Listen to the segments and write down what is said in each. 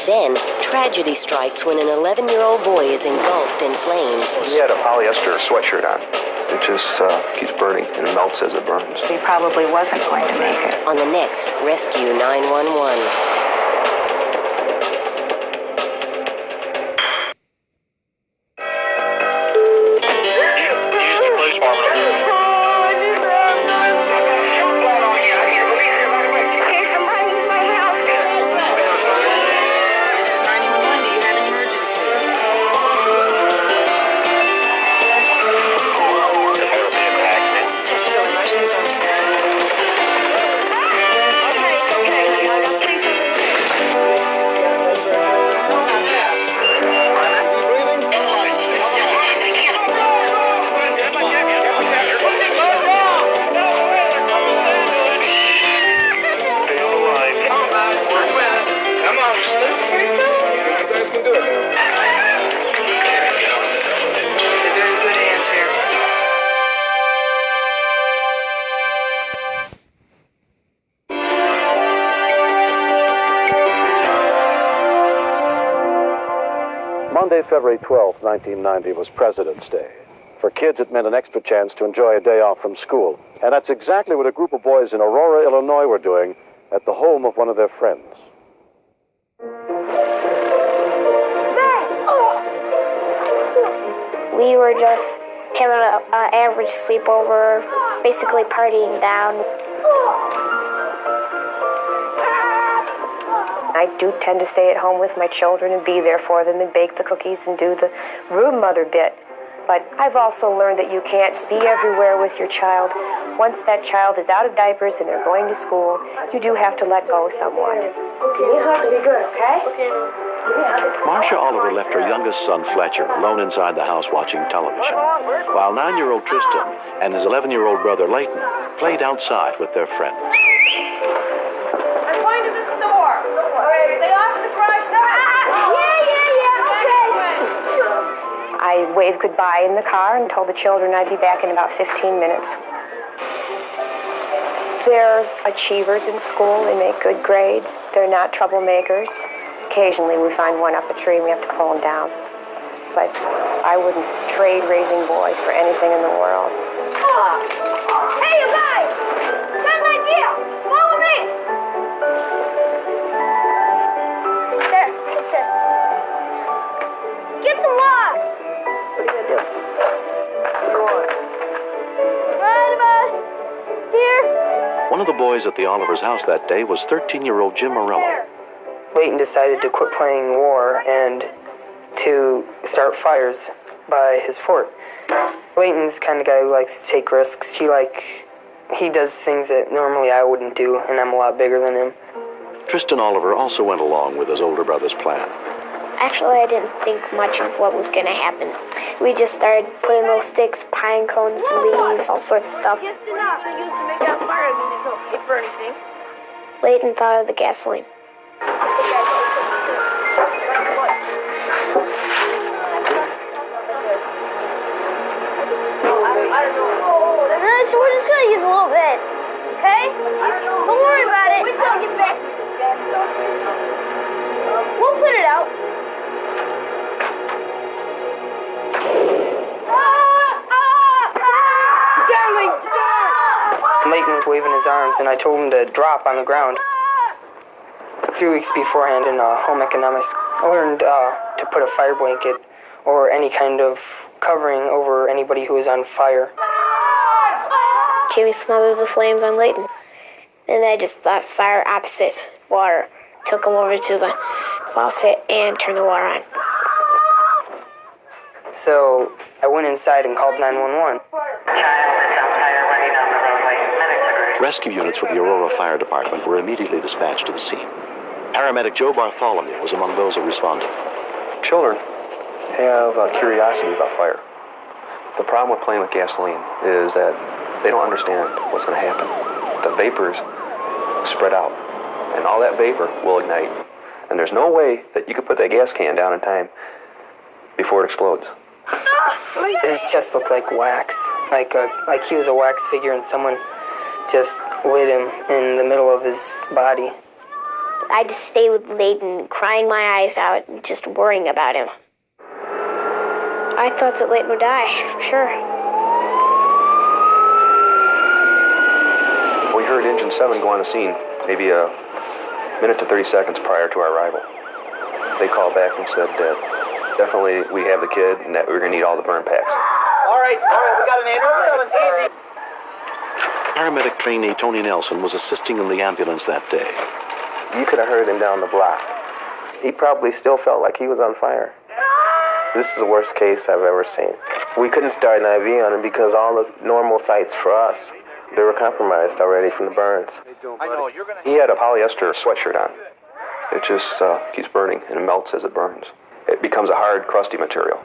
Then, tragedy strikes when an 11-year-old boy is engulfed in flames. He had a polyester sweatshirt on. It just keeps burning and melts as it burns. He probably wasn't going to make it. On the next Rescue 911. Monday, February 12, 1990 was President's Day. For kids, it meant an extra chance to enjoy a day off from school. And that's exactly what a group of boys in Aurora, Illinois were doing at the home of one of their friends. We were just having an average sleepover, basically partying down. I do tend to stay at home with my children and be there for them and bake the cookies and do the room mother bit. But I've also learned that you can't be everywhere with your child. Once that child is out of diapers and they're going to school, you do have to let go somewhat. You have to be good, okay? Marcia Oliver left her youngest son, Fletcher, alone inside the house watching television, while 9-year-old Tristan and his 11-year-old brother, Leighton, played outside with their friends. I'm going to the store. Stay off the garage. I waved goodbye in the car and told the children I'd be back in about 15 minutes. They're achievers in school. They make good grades. They're not troublemakers. Occasionally we find one up a tree and we have to pull them down. But I wouldn't trade raising boys for anything in the world. Hey, you guys! Got an idea! Follow me! There, take this. Get some logs! What are you gonna do? Right about here. One of the boys at the Oliver's house that day was 13-year-old Jim Morello. Leighton decided to quit playing war and to start fires by his fort. Leighton's the kind of guy who likes to take risks. He does things that normally I wouldn't do, and I'm a lot bigger than him. Tristan Oliver also went along with his older brother's plan. Actually, I didn't think much of what was going to happen. We just started putting little sticks, pine cones, leaves, all sorts of stuff. Just enough. They used to make that fire. I mean, there's no paper or anything. Leighton thought of the gasoline. We're just gonna use a little bit, okay? Don't worry about it. Wait till I get back. We'll put it out. Leighton was waving his arms, and I told him to drop on the ground. A few weeks beforehand in home economics, I learned to put a fire blanket or any kind of covering over anybody who was on fire. Jimmy smothered the flames on Leighton. And I just thought fire opposite water. Took him over to the faucet and turned the water on. So I went inside and called 911. Rescue units with the Aurora Fire Department were immediately dispatched to the scene. Paramedic Joe Bartholomew was among those who responded. Children have a curiosity about fire. The problem with playing with gasoline is that they don't understand what's going to happen. The vapors spread out, and all that vapor will ignite. And there's no way that you could put that gas can down in time before it explodes. His chest looked like wax, like he was a wax figure and someone just lit him in the middle of his body. I just stayed with Layton, crying my eyes out and just worrying about him. I thought that Layton would die, for sure. We heard Engine 7 go on the scene maybe a minute to 30 seconds prior to our arrival. They called back and said that definitely we have the kid and that we're going to need all the burn packs. All right, we got an ambulance coming. Easy. Paramedic trainee Tony Nelson was assisting in the ambulance that day. You could have heard him down the block. He probably still felt like he was on fire. This is the worst case I've ever seen. We couldn't start an IV on him because all the normal sites for us, they were compromised already from the burns. He had a polyester sweatshirt on. It just keeps burning and it melts as it burns. It becomes a hard, crusty material.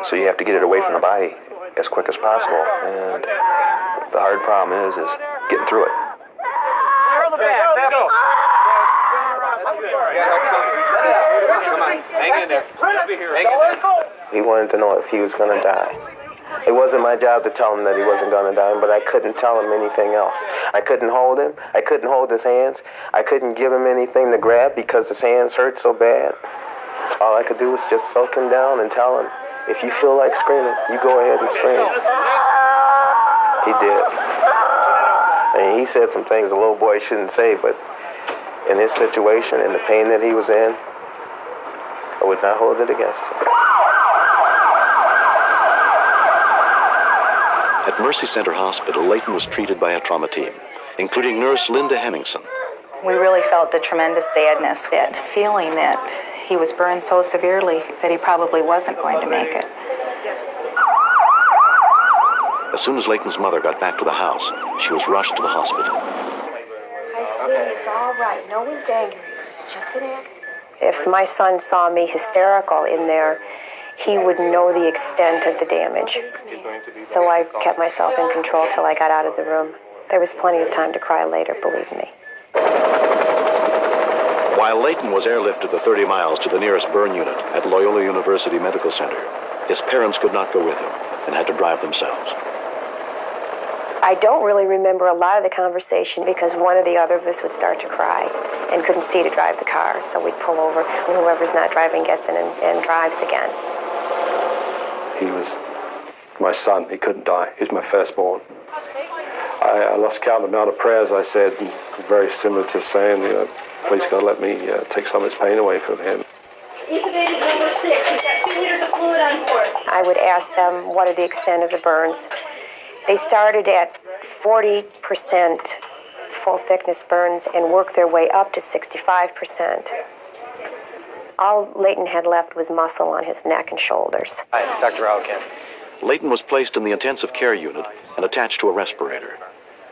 So you have to get it away from the body as quick as possible. And the hard problem is getting through it. Hang in there. He wanted to know if he was going to die. It wasn't my job to tell him that he wasn't going to die, but I couldn't tell him anything else. I couldn't hold him. I couldn't hold his hands. I couldn't give him anything to grab because his hands hurt so bad. All I could do was just soak him down and tell him, if you feel like screaming, you go ahead and scream. He did. And he said some things a little boy shouldn't say, but in his situation and the pain that he was in, I would not hold it against him. At Mercy Center Hospital, Layton was treated by a trauma team, including nurse Linda Hemmingson. We really felt a tremendous sadness, that feeling that he was burned so severely that he probably wasn't going to make it. As soon as Layton's mother got back to the house, she was rushed to the hospital. Hi, sweetie, it's all right. No one's angry. It's just an accident. If my son saw me hysterical in there, he would know the extent of the damage. So I kept myself in control till I got out of the room. There was plenty of time to cry later, believe me. While Layton was airlifted the 30 miles to the nearest burn unit at Loyola University Medical Center, his parents could not go with him and had to drive themselves. I don't really remember a lot of the conversation because one or the other of us would start to cry and couldn't see to drive the car, so we'd pull over and whoever's not driving gets in and drives again. He was my son. He couldn't die. He was my firstborn. I lost count of the amount of prayers I said, very similar to saying, please God, let me take some of this pain away from him. Intubated number 6. He's got 2 liters of fluid on board. I would ask them what are the extent of the burns. They started at 40% full thickness burns and worked their way up to 65%. All Layton had left was muscle on his neck and shoulders. Hi, it's Dr. Alkin. Layton was placed in the intensive care unit and attached to a respirator.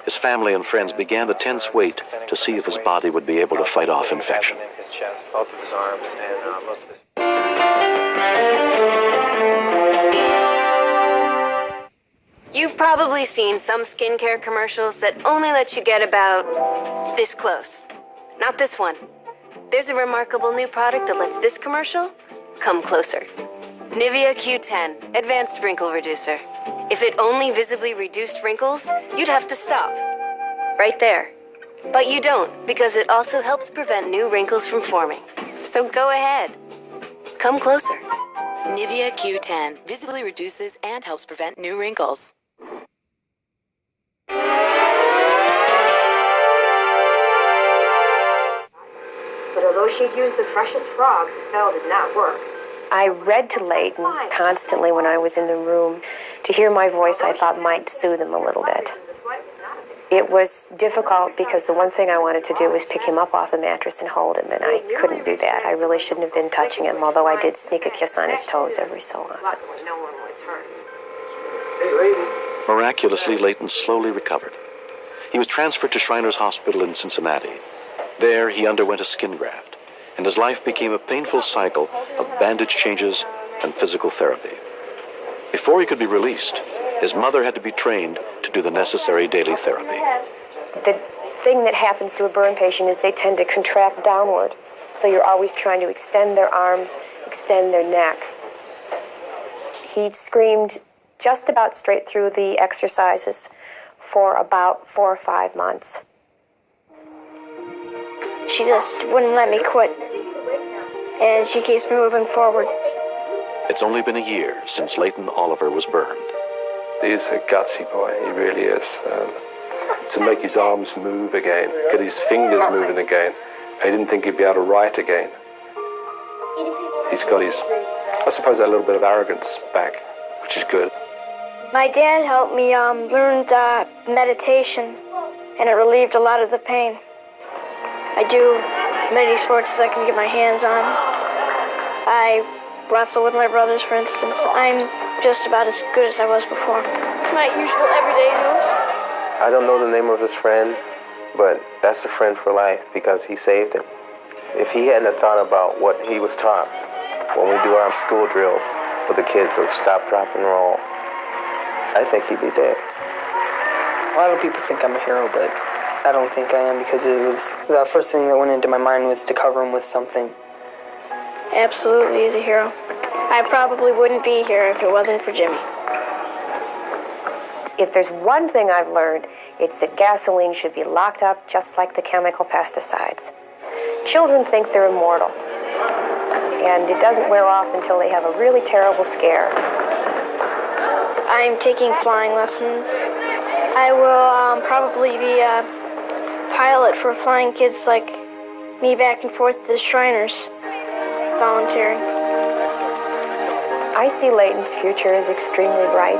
His family and friends began the tense wait to see if his body would be able to fight off infection. His chest, both of his arms, and most of his... You've probably seen some skincare commercials that only let you get about this close. Not this one. There's a remarkable new product that lets this commercial come closer. Nivea Q10 Advanced Wrinkle Reducer. If it only visibly reduced wrinkles, you'd have to stop. Right there. But you don't, because it also helps prevent new wrinkles from forming. So go ahead. Come closer. Nivea Q10 visibly reduces and helps prevent new wrinkles. But although she'd used the freshest frogs, the spell did not work. I read to Layton constantly when I was in the room. To hear my voice, I thought might soothe him a little bit. It was difficult because the one thing I wanted to do was pick him up off the mattress and hold him, and I couldn't do that. I really shouldn't have been touching him, although I did sneak a kiss on his toes every so often. Miraculously, Layton slowly recovered. He was transferred to Shriners Hospital in Cincinnati. There, he underwent a skin graft, and his life became a painful cycle of bandage changes and physical therapy. Before he could be released, his mother had to be trained to do the necessary daily therapy. The thing that happens to a burn patient is they tend to contract downward, so you're always trying to extend their arms, extend their neck. He screamed just about straight through the exercises for about 4 or 5 months. she just wouldn't let me quit. And she keeps me moving forward. It's only been a year since Leighton Oliver was burned. He's a gutsy boy, he really is. To make his arms move again, get his fingers moving again. I didn't think he'd be able to write again. He's got his, I suppose, that little bit of arrogance back, which is good. My dad helped me learn the meditation, and it relieved a lot of the pain. I do many sports as I can get my hands on. I wrestle with my brothers, for instance. I'm just about as good as I was before. It's my usual everyday moves. I don't know the name of his friend, but that's a friend for life because he saved him. If he hadn't have thought about what he was taught when we do our school drills with the kids of stop, drop, and roll, I think he'd be dead. A lot of people think I'm a hero, but I don't think I am because it was the first thing that went into my mind was to cover him with something. Absolutely, he's a hero. I probably wouldn't be here if it wasn't for Jimmy. If there's one thing I've learned, it's that gasoline should be locked up just like the chemical pesticides. Children think they're immortal, and it doesn't wear off until they have a really terrible scare. I'm taking flying lessons. I will probably be a pilot for flying kids like me back and forth to the Shriners, volunteering. I see Leighton's future as extremely bright.